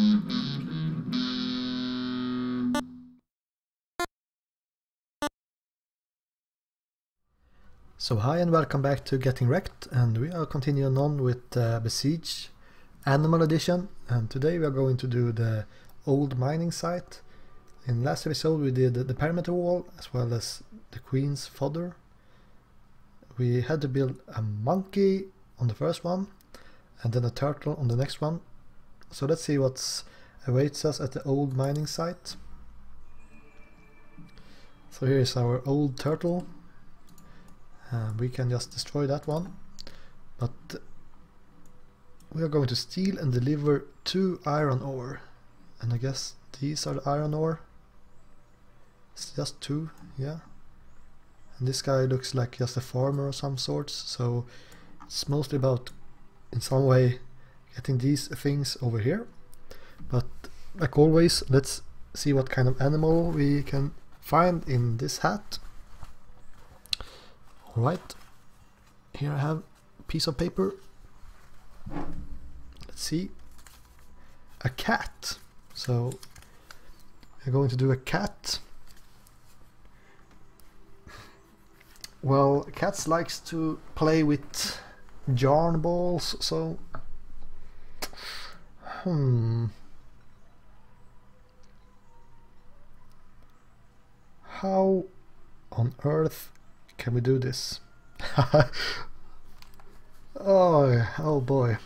So hi and welcome back to Getting Wrecked, and we are continuing on with Besiege Animal Edition, and today we are going to do the old mining site. In last episode we did the perimeter wall as well as the queen's fodder. We had to build a monkey on the first one and then a turtle on the next one. So let's see what awaits us at the old mining site. So here is our old turtle. We can just destroy that one, but we are going to steal and deliver 2 iron ore, and I guess these are the iron ore. It's just 2, yeah. And this guy looks like just a farmer of some sorts, so it's mostly about in some way getting these things over here. But like always, let's see what kind of animal we can find in this hat. Alright, here I have a piece of paper. Let's see. A cat. So we're going to do a cat. Well, cats likes to play with yarn balls, so how on earth can we do this? Oh boy.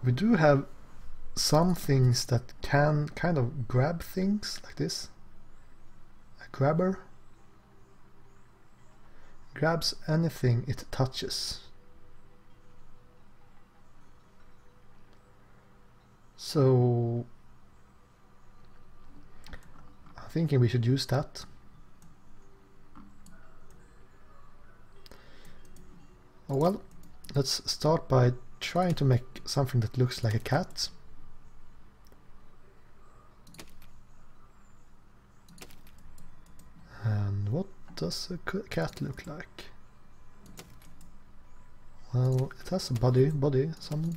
We do have some things that can kind of grab things like this. A grabber grabs anything it touches. So I'm thinking we should use that. Oh well, let's start by trying to make something that looks like a cat. And what does a cat look like? Well, it has a body, I'm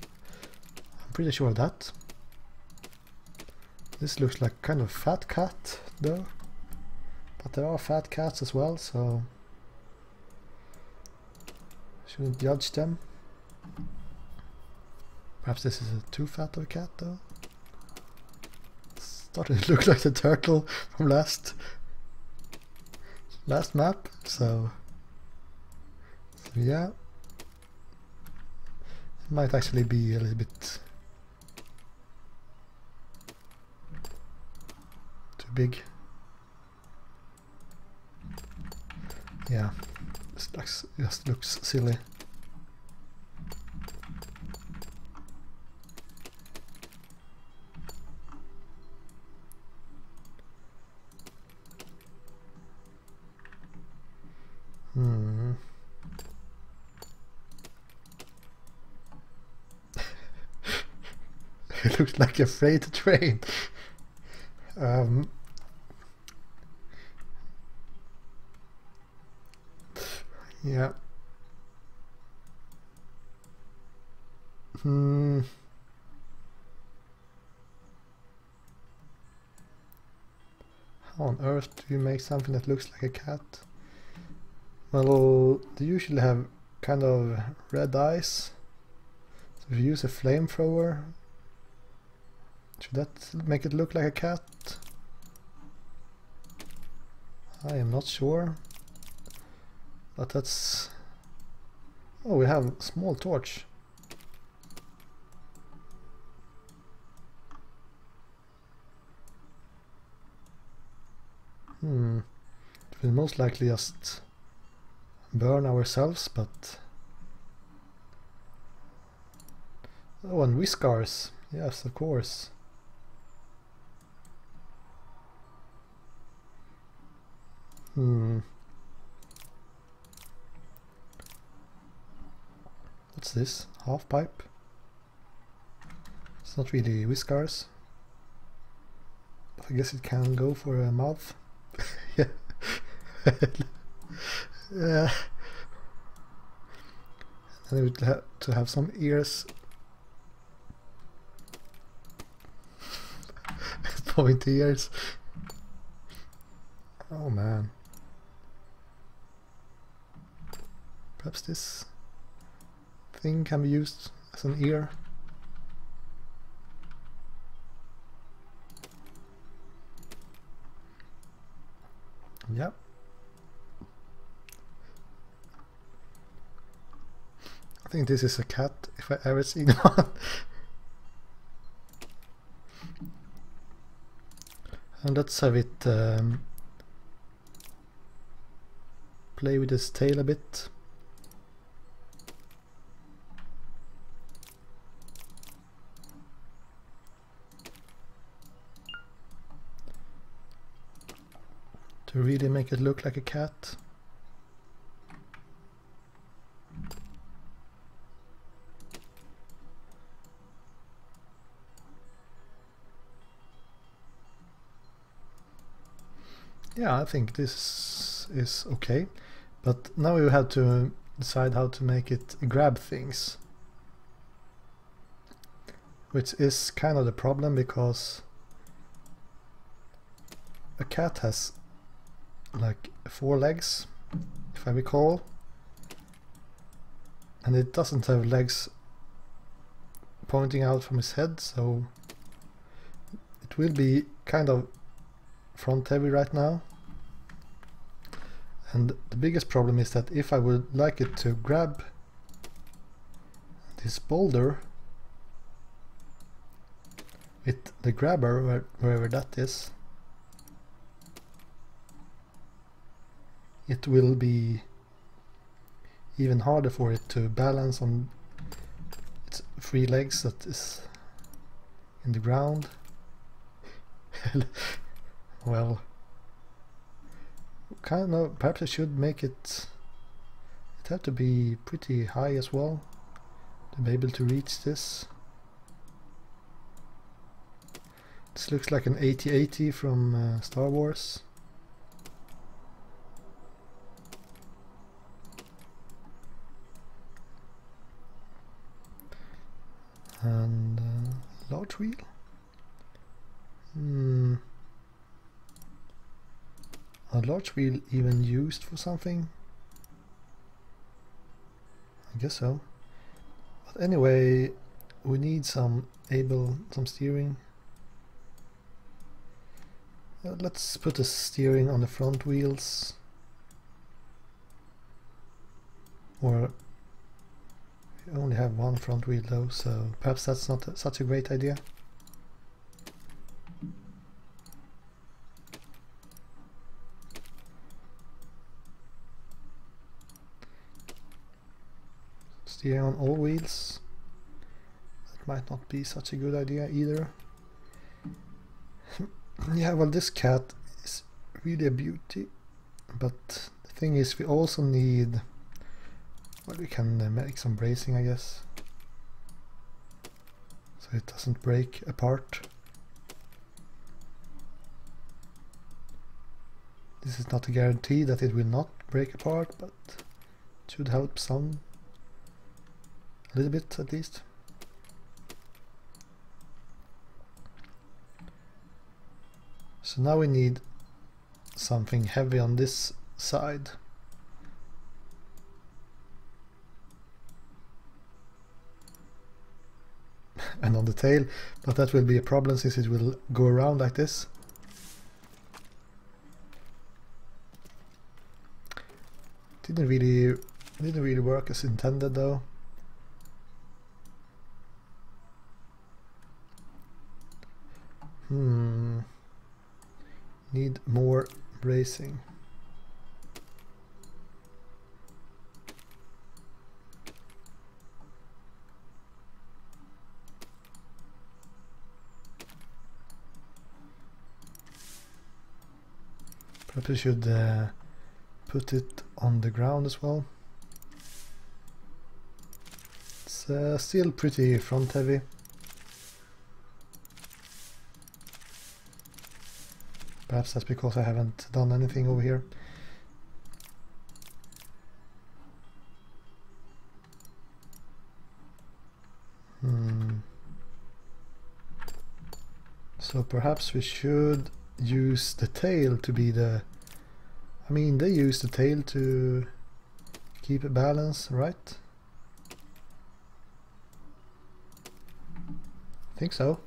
pretty sure of that. This looks like kind of fat cat though, but there are fat cats as well, so shouldn't judge them. Perhaps this is too fat of a cat though. It's starting to look like the turtle from last map, so yeah, it might actually be a little bit big. Yeah, this just looks silly. It looks like a freight train. Yeah. How on earth do you make something that looks like a cat? Well, they usually have kind of red eyes. So if you use a flamethrower, should that make it look like a cat? I am not sure. But that's... Oh, we have a small torch. It will most likely just burn ourselves, but... Oh, and whiskers. Yes, of course. What's this? Half pipe? It's not really whiskers. But I guess it can go for a mouth. Yeah. Yeah. And it would have to have some ears. Pointy ears. Oh man. Perhaps this thing can be used as an ear. Yep. I think this is a cat, if I ever seen one. And let's have it play with its tail a bit. To really make it look like a cat. Yeah, I think this is okay, but now we have to decide how to make it grab things, which is kind of the problem because a cat has like 4 legs, if I recall, and it doesn't have legs pointing out from his head, so it will be kind of front heavy right now. And the biggest problem is that if I would like it to grab this boulder with the grabber, wherever that is, it will be even harder for it to balance on its 3 legs that is in the ground. Well, kind of, perhaps I should make it have to be pretty high as well to be able to reach this. This looks like an AT-AT from Star Wars. And large wheel. A large wheel even used for something? I guess so. But anyway, we need some steering. Let's put the steering on the front wheels. Or we only have 1 front wheel though, so perhaps that's not such a great idea. Steering on all wheels. That might not be such a good idea either. Yeah, well, this cat is really a beauty, but the thing is we also need, well, we can make some bracing, I guess, so it doesn't break apart. This is not a guarantee that it will not break apart, but it should help some, a little bit at least. So now we need something heavy on this side. And on the tail, but that will be a problem since it will go around like this. Didn't really work as intended though. Need more bracing. Perhaps we should put it on the ground as well. It's still pretty front heavy. Perhaps that's because I haven't done anything over here. So perhaps we should use the tail to be the... I mean, they use the tail to keep a balance, right? I think so.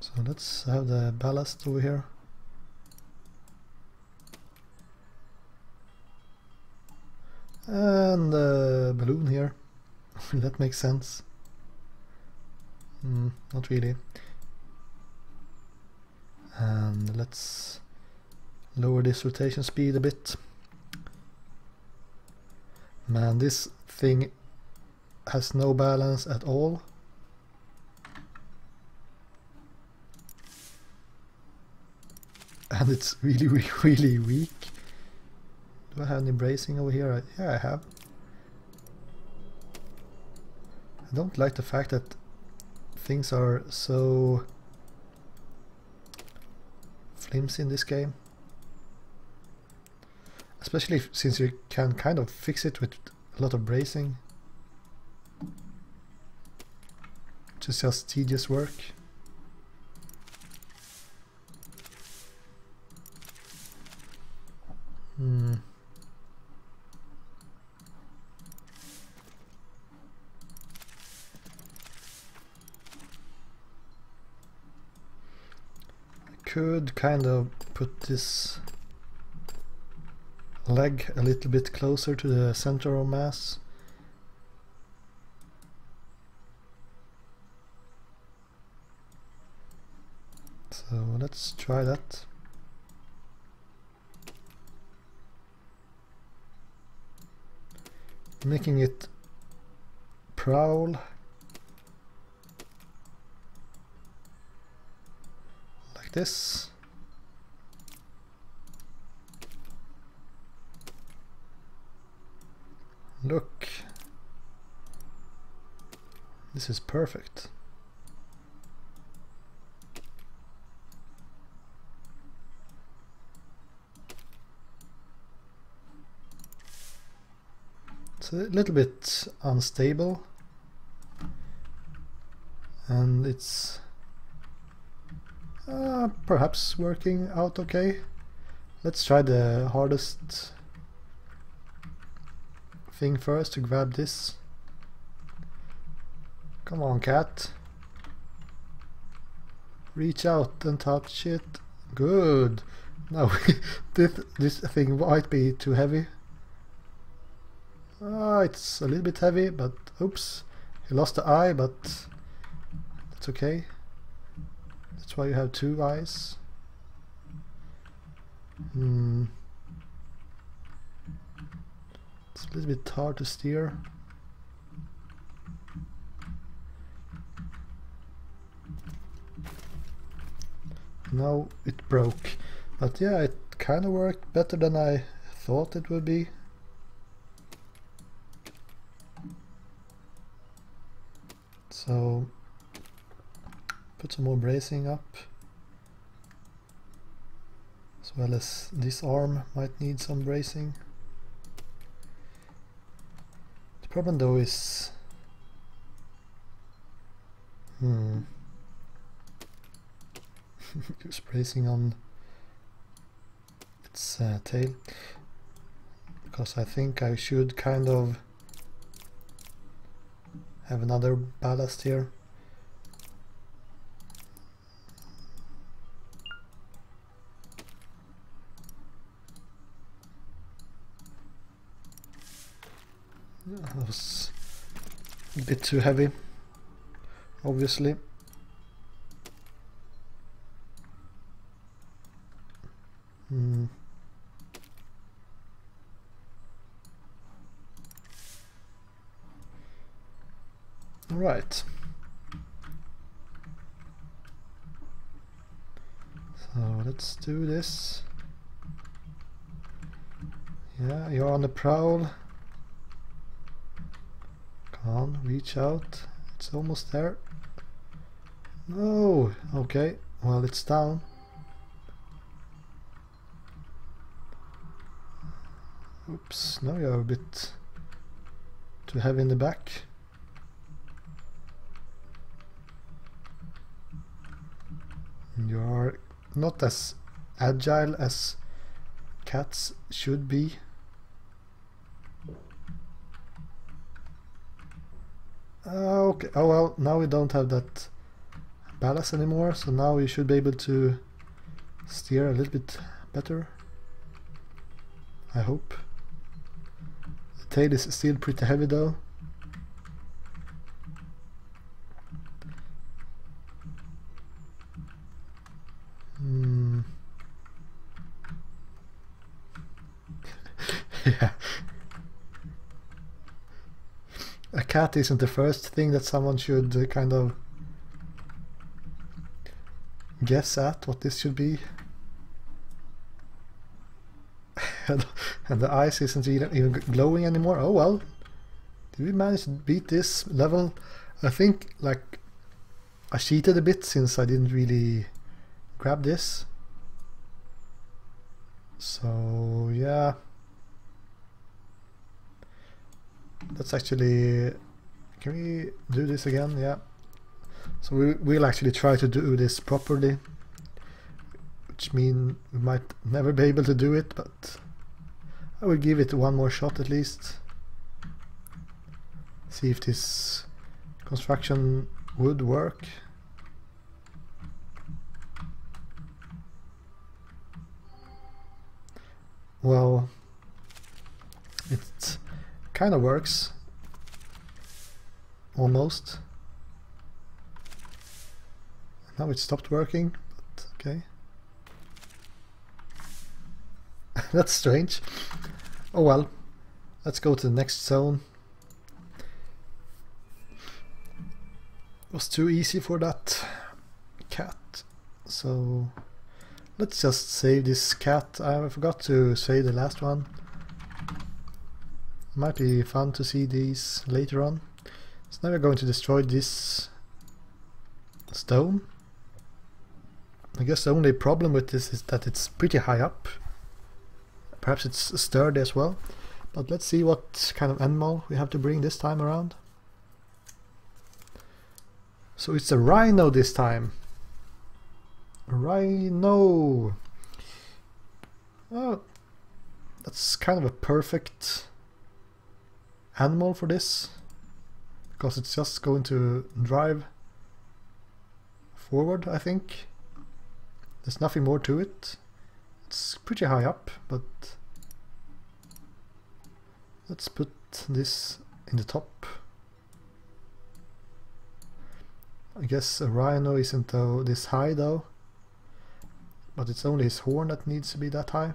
So let's have the ballast over here. And the balloon here. That makes sense. Not really. And let's lower this rotation speed a bit. Man, this thing has no balance at all. And it's really, really weak. Do I have any bracing over here? Yeah, I have. I don't like the fact that things are so flimsy in this game. Especially since you can kind of fix it with a lot of bracing. Which is just tedious work. Could kind of put this leg a little bit closer to the center of mass. So let's try that. Making it prowl. This. Look, this is perfect. It's a little bit unstable, and it's perhaps working out okay. Let's try the hardest thing first, to grab this. Come on, cat. Reach out and touch it. Good. No, this thing might be too heavy. It's a little bit heavy, but oops. He lost the eye, but that's okay. That's why you have two eyes. It's a little bit hard to steer. Now it broke. But yeah, it kind of worked better than I thought it would be. So put some more bracing up, as well as this arm might need some bracing. The problem though is use bracing on its tail, because I think I should kind of have another ballast here. That was a bit too heavy, obviously. Right. So let's do this. Yeah, you're on the prowl. Come on, reach out. It's almost there. No! Okay, well, it's down. Oops, now you're a bit too heavy in the back. not as agile as cats should be. Okay, oh well, now we don't have that ballast anymore, so now we should be able to steer a little bit better, I hope. The tail is still pretty heavy though. Yeah. A cat isn't the first thing that someone should kind of guess at what this should be. And the eyes isn't even glowing anymore. Oh well. Did we manage to beat this level? I think like I cheated a bit since I didn't really grab this. So yeah. Let's actually, can we do this again? Yeah. So we'll actually try to do this properly, which means we might never be able to do it, but I will give it one more shot at least. See if this construction would work. Well, it kind of works. Almost. Now it stopped working, but okay. That's strange. Oh well. Let's go to the next zone. It was too easy for that cat. So let's just save this cat. I forgot to save the last one. Might be fun to see these later on. So now we're going to destroy this stone. I guess the only problem with this is that it's pretty high up. Perhaps it's sturdy as well. But let's see what kind of animal we have to bring this time around. So it's a rhino this time. A rhino! Oh, that's kind of a perfect animal for this, because it's just going to drive forward, I think. There's nothing more to it. It's pretty high up, but let's put this in the top. I guess a rhino isn't this high though, but it's only his horn that needs to be that high.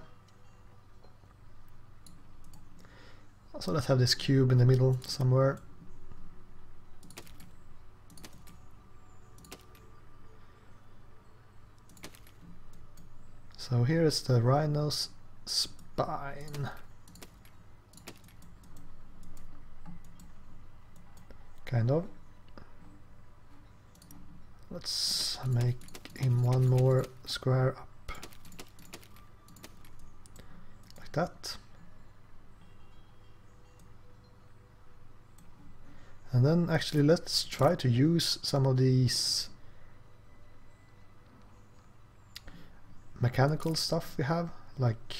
So let's have this cube in the middle somewhere. So here is the rhino's spine. Kind of. Let's make him one more square up. Like that. And then actually let's try to use some of these mechanical stuff we have, like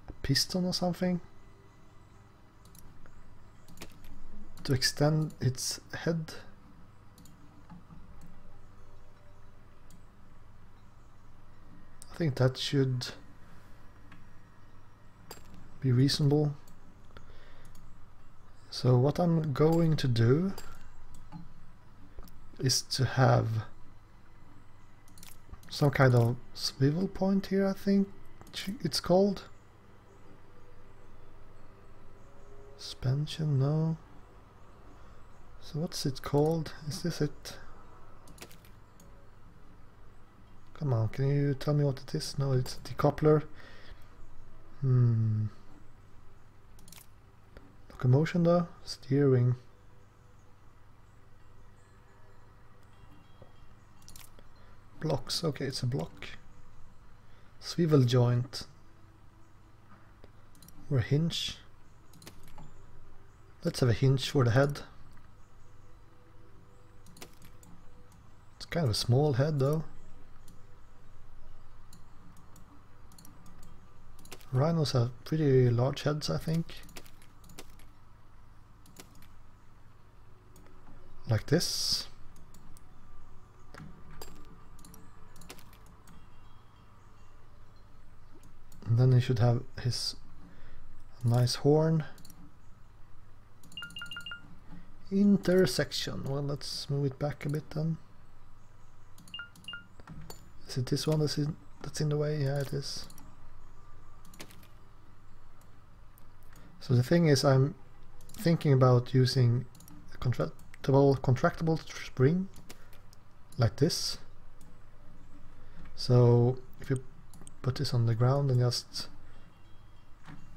a piston or something, to extend its head. I think that should be reasonable. So what I'm going to do is to have some kind of swivel point here, I think it's called. Suspension, no. So what's it called? Is this it? Come on, can you tell me what it is? No, it's a decoupler. Locomotion though? Steering. Blocks, okay, it's a block. Swivel joint. Or a hinge. Let's have a hinge for the head. It's kind of a small head though. Rhinos have pretty large heads, I think. Like this. And then he should have his nice horn. Intersection. Well, let's move it back a bit then. Is it this one that's in the way? Yeah, it is. So the thing is, I'm thinking about using a contractable spring like this. So if you put this on the ground and just,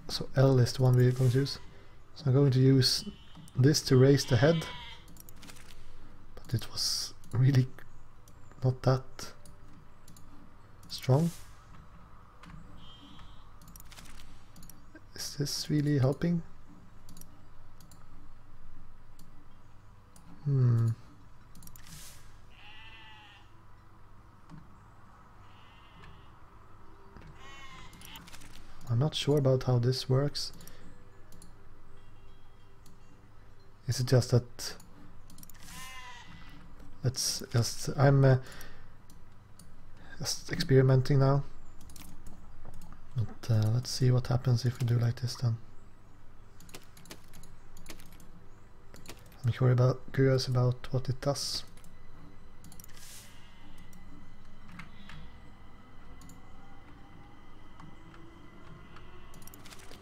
so L is the one we're going to use. So I'm going to use this to raise the head, but it was really not that strong. Is this really helping? I'm not sure about how this works. Is it just that I'm just experimenting now, but let's see what happens if we do like this then. I'm curious about what it does.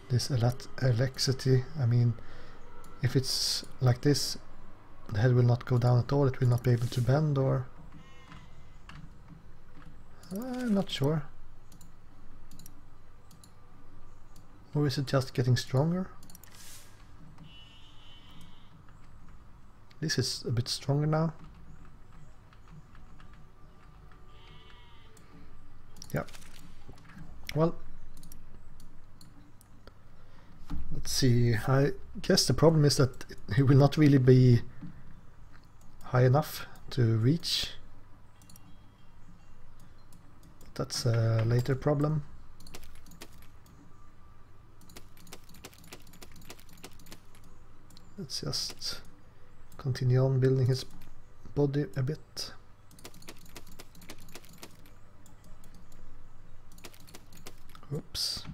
This electricity, I mean, if it's like this, the head will not go down at all, it will not be able to bend, or... I'm not sure. Or is it just getting stronger? This is a bit stronger now. Yeah. Well, let's see. I guess the problem is that it will not really be high enough to reach. That's a later problem. Let's just continue on building his body a bit. Oops.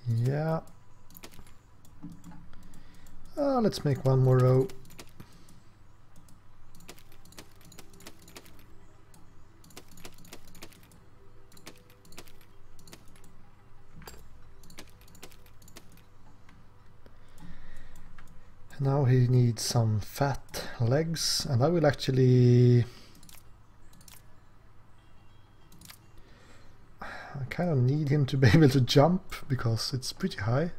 Yeah. Let's make one more row. Now he needs some fat legs, and I will actually... I kind of need him to be able to jump, because it's pretty high.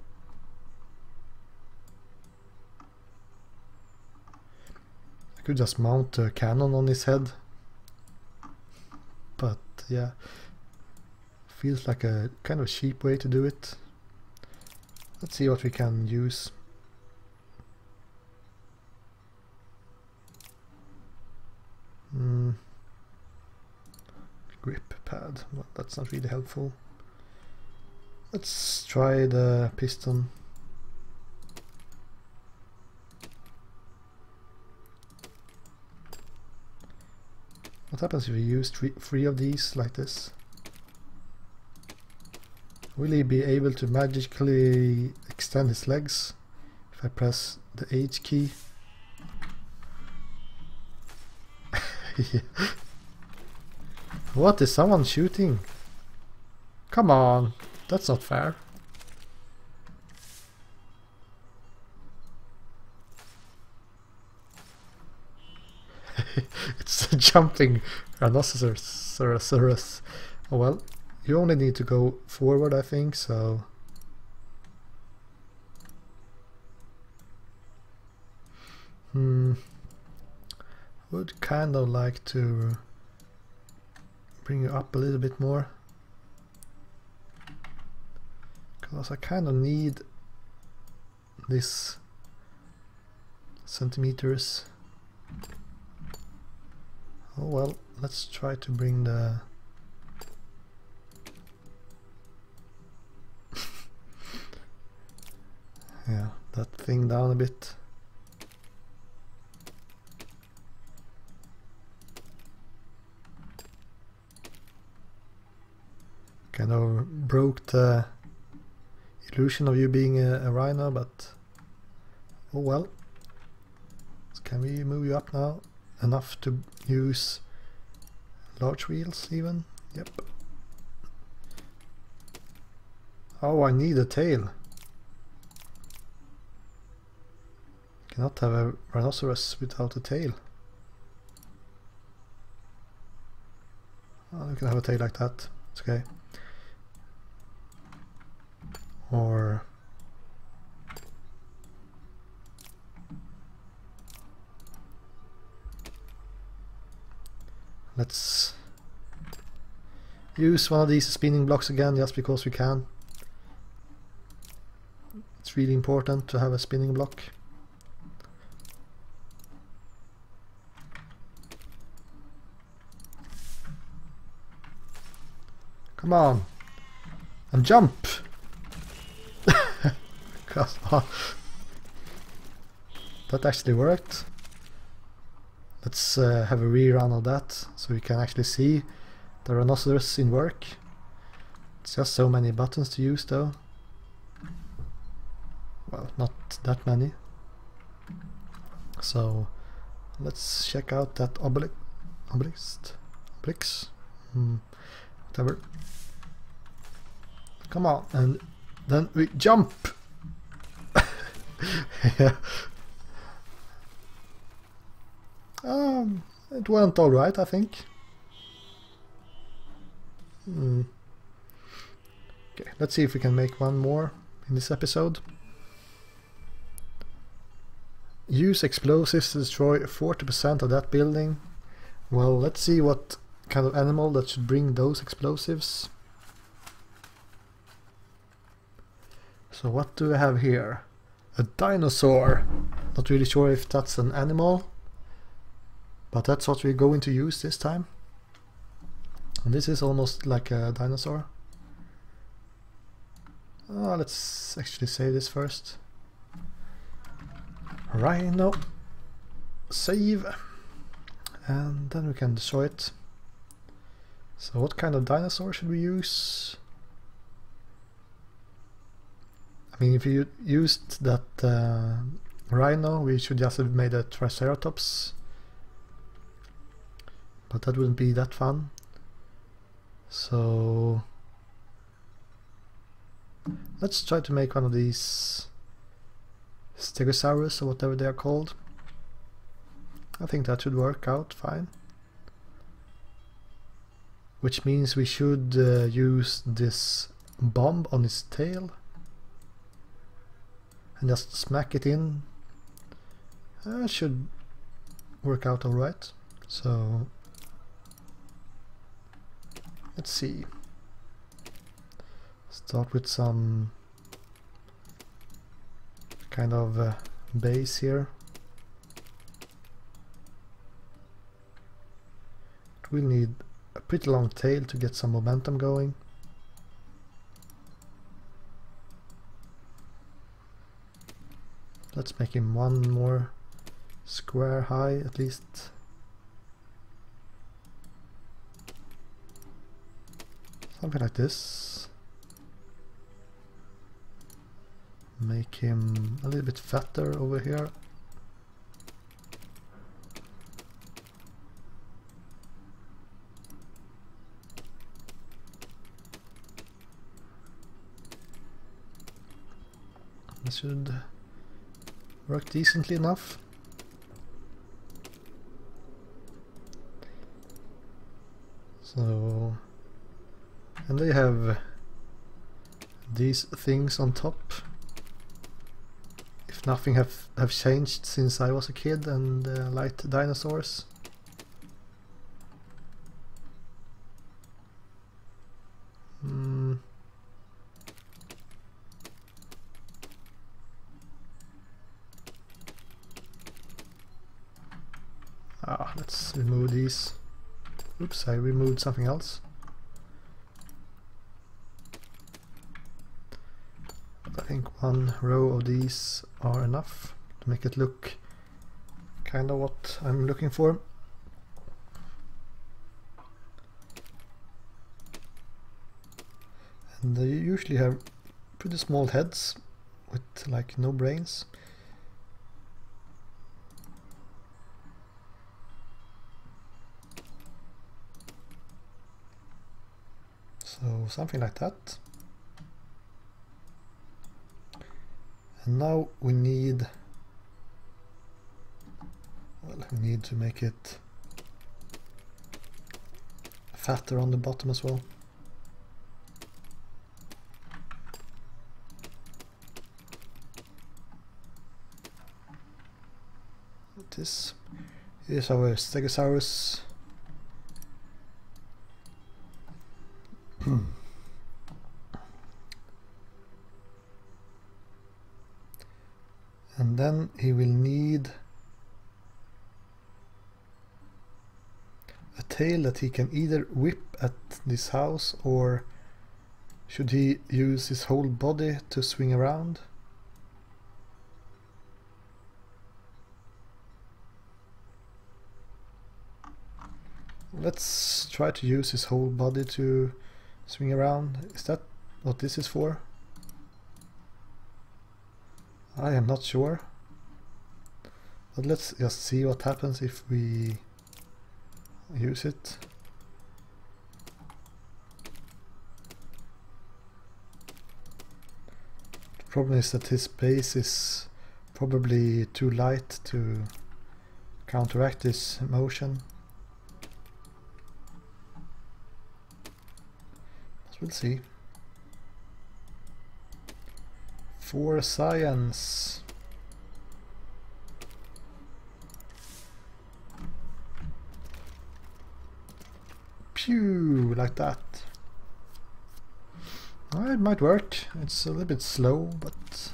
I could just mount a cannon on his head. But yeah, feels like a kind of cheap way to do it. Let's see what we can use. Grip pad, well, that's not really helpful. Let's try the piston. What happens if we use three of these like this? Will he be able to magically extend his legs if I press the H key? Yeah. What, is someone shooting? Come on, that's not fair. It's a jumping rhinoceros. Oh, well, you only need to go forward, I think, so... Would kind of like to bring you up a little bit more, because I kind of need this centimeters. Oh well, let's try to bring the yeah, that thing down a bit. Kind of broke the illusion of you being a rhino, but oh well. So can we move you up now? Enough to use large wheels even? Yep. Oh, I need a tail. Cannot have a rhinoceros without a tail. Oh, you can have a tail like that. It's okay. Or let's use one of these spinning blocks again, just because we can. It's really important to have a spinning block. Come on and jump. That actually worked. Let's have a rerun of that so we can actually see the rhinoceros in work. It's just so many buttons to use though. Well, not that many. So let's check out that obelisk. Whatever. Come on, and then we jump. Yeah. It went all right, I think. Okay, let's see if we can make one more in this episode. Use explosives to destroy 40% of that building. Well, let's see what kind of animal that should bring those explosives. So what do we have here? A dinosaur. Not really sure if that's an animal, but that's what we're going to use this time. And this is almost like a dinosaur. Let's actually say this first. Rhino. Save. And then we can destroy it. So what kind of dinosaur should we use? I mean, if you used that rhino, we should just have made a triceratops. But that wouldn't be that fun. So let's try to make one of these stegosaurus or whatever they are called. I think that should work out fine. Which means we should use this bomb on its tail and just smack it in. Should work out alright. So let's see. Start with some kind of base here. We'll need a pretty long tail to get some momentum going. Let's make him one more square high at least. Something like this. Make him a little bit fatter over here. This should work decently enough. So, and they have these things on top. If nothing have changed since I was a kid and liked dinosaurs. let's remove these. Oops, I removed something else. But I think one row of these are enough to make it look kind of what I'm looking for. And they usually have pretty small heads with like no brains. So something like that. And now we need, well, we need to make it fatter on the bottom as well. This is our Stegosaurus. And then he will need a tail that he can either whip at this house, or should he use his whole body to swing around? Let's try to use his whole body to swing around. Is that what this is for? I am not sure. But let's just see what happens if we use it. The problem is that his base is probably too light to counteract this motion. We'll see. For science. Pew, like that. It might work. It's a little bit slow, but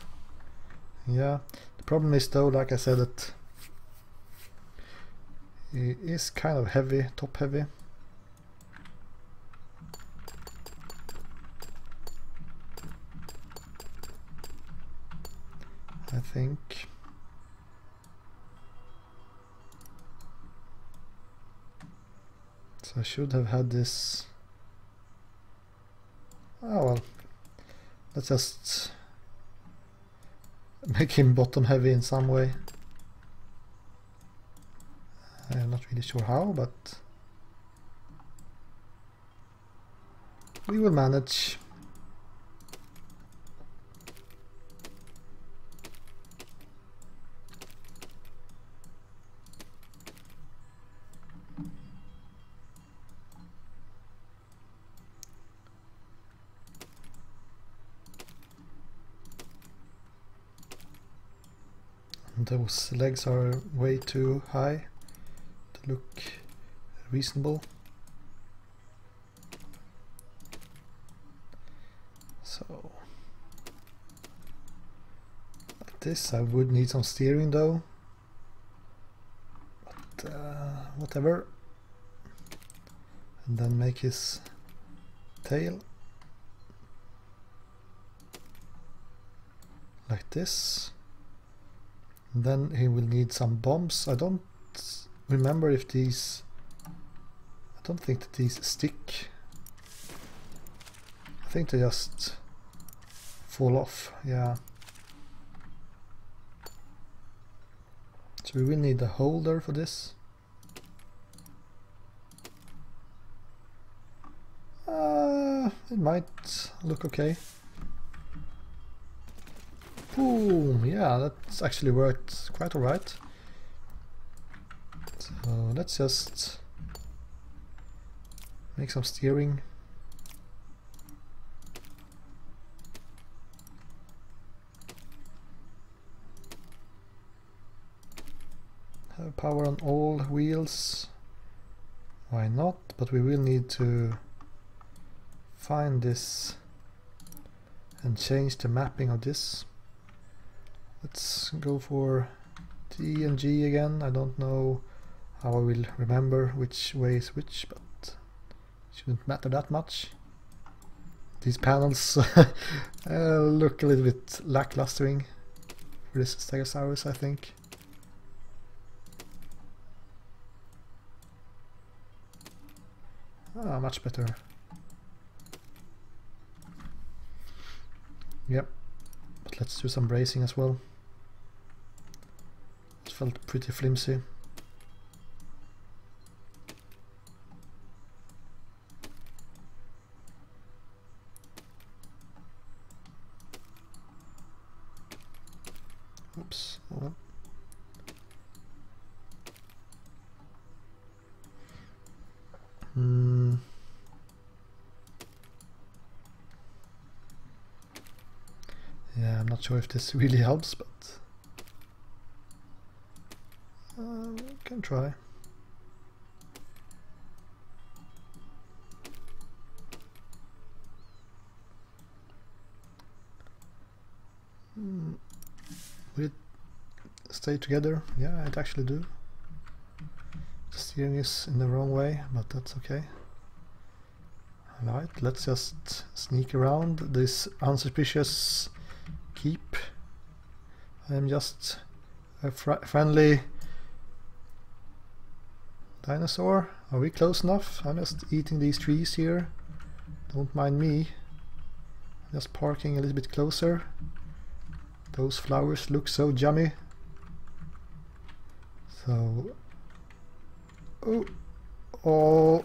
yeah. The problem is though, like I said, that it is kind of heavy, top heavy. I think. So I should have had this. Oh well, let's just make him bottom heavy in some way. I'm not really sure how, but we will manage. Those legs are way too high to look reasonable. So like this, I would need some steering though, but whatever. And then make his tail like this. And then he will need some bombs. I don't remember if these, I don't think that these stick. I think they just fall off, yeah. So we will need a holder for this. It might look okay. Boom! Yeah, that's actually worked quite alright. So let's just make some steering. Have power on all wheels. Why not? But we will need to find this and change the mapping of this. Let's go for T and G again. I don't know how I will remember which way is which, but it shouldn't matter that much. These panels look a little bit lacklustering for this Stegosaurus, I think. Ah, much better. Yep, but let's do some bracing as well. It felt pretty flimsy. Oops. Oh well. Yeah, I'm not sure if this really helps, but we can try. Will it stay together? Yeah, it actually do. The steering is in the wrong way, but that's okay. Alright, let's just sneak around this unsuspicious keep. I am just a friendly dinosaur. Are we close enough? I'm just eating these trees here. Don't mind me. I'm just parking a little bit closer. Those flowers look so yummy. So... Oh,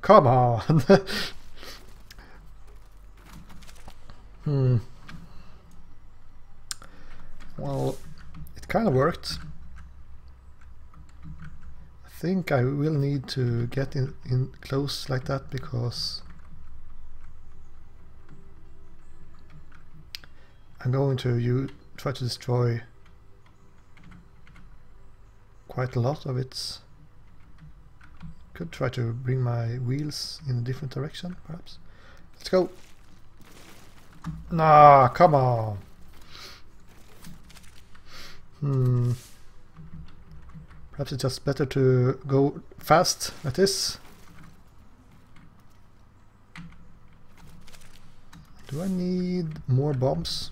come on! Well, it kind of worked. I think I will need to get in close like that, because I'm going to try to destroy quite a lot of its. Could try to bring my wheels in a different direction, perhaps. Let's go. Nah, come on. Perhaps it's just better to go fast like this. Do I need more bombs?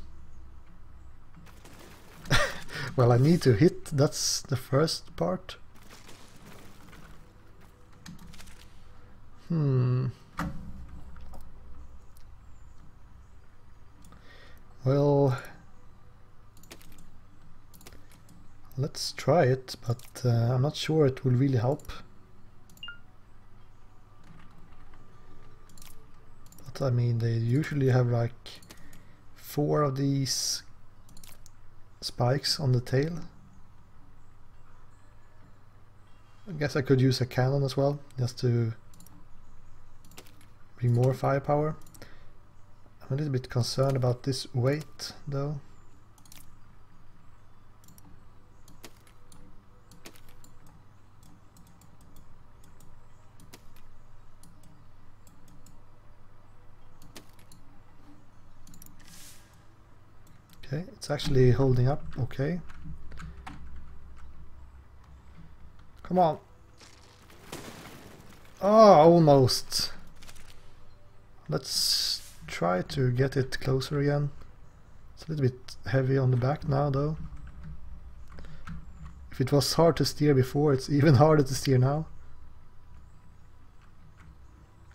Well, I need to hit, that's the first part. Well, let's try it, but I'm not sure it will really help. But I mean, they usually have like 4 of these spikes on the tail. I guess I could use a cannon as well, just to bring more firepower. I'm a little bit concerned about this weight though. Okay, it's actually holding up okay. Come on. Oh, almost. Let's try to get it closer again. It's a little bit heavy on the back now though. If it was hard to steer before, it's even harder to steer now.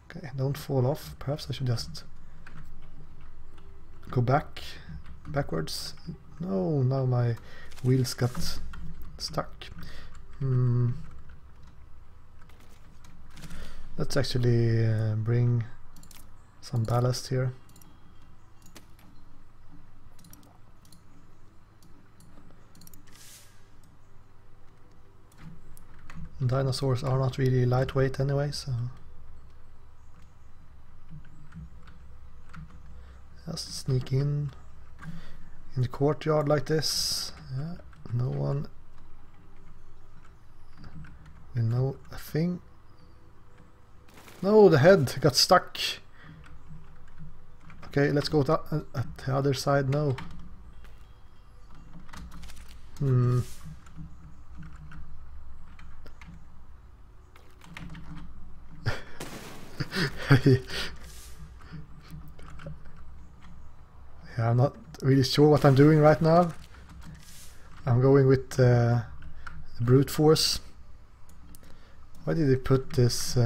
Okay, don't fall off. Perhaps I should just go backwards. No, now my wheels got stuck. Let's actually bring some ballast here. Dinosaurs are not really lightweight anyway, so just sneak in the courtyard like this. Yeah, no one will know a thing. No, the head got stuck. Okay, let's go at the other side now. Yeah, I'm not really sure what I'm doing right now. I'm going with the brute force. Why did they put this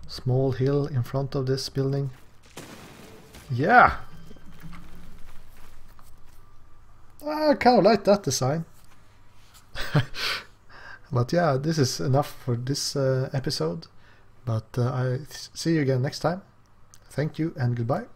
small hill in front of this building? Yeah! I kind of like that design. But yeah, this is enough for this episode. But I see you again next time. Thank you and goodbye.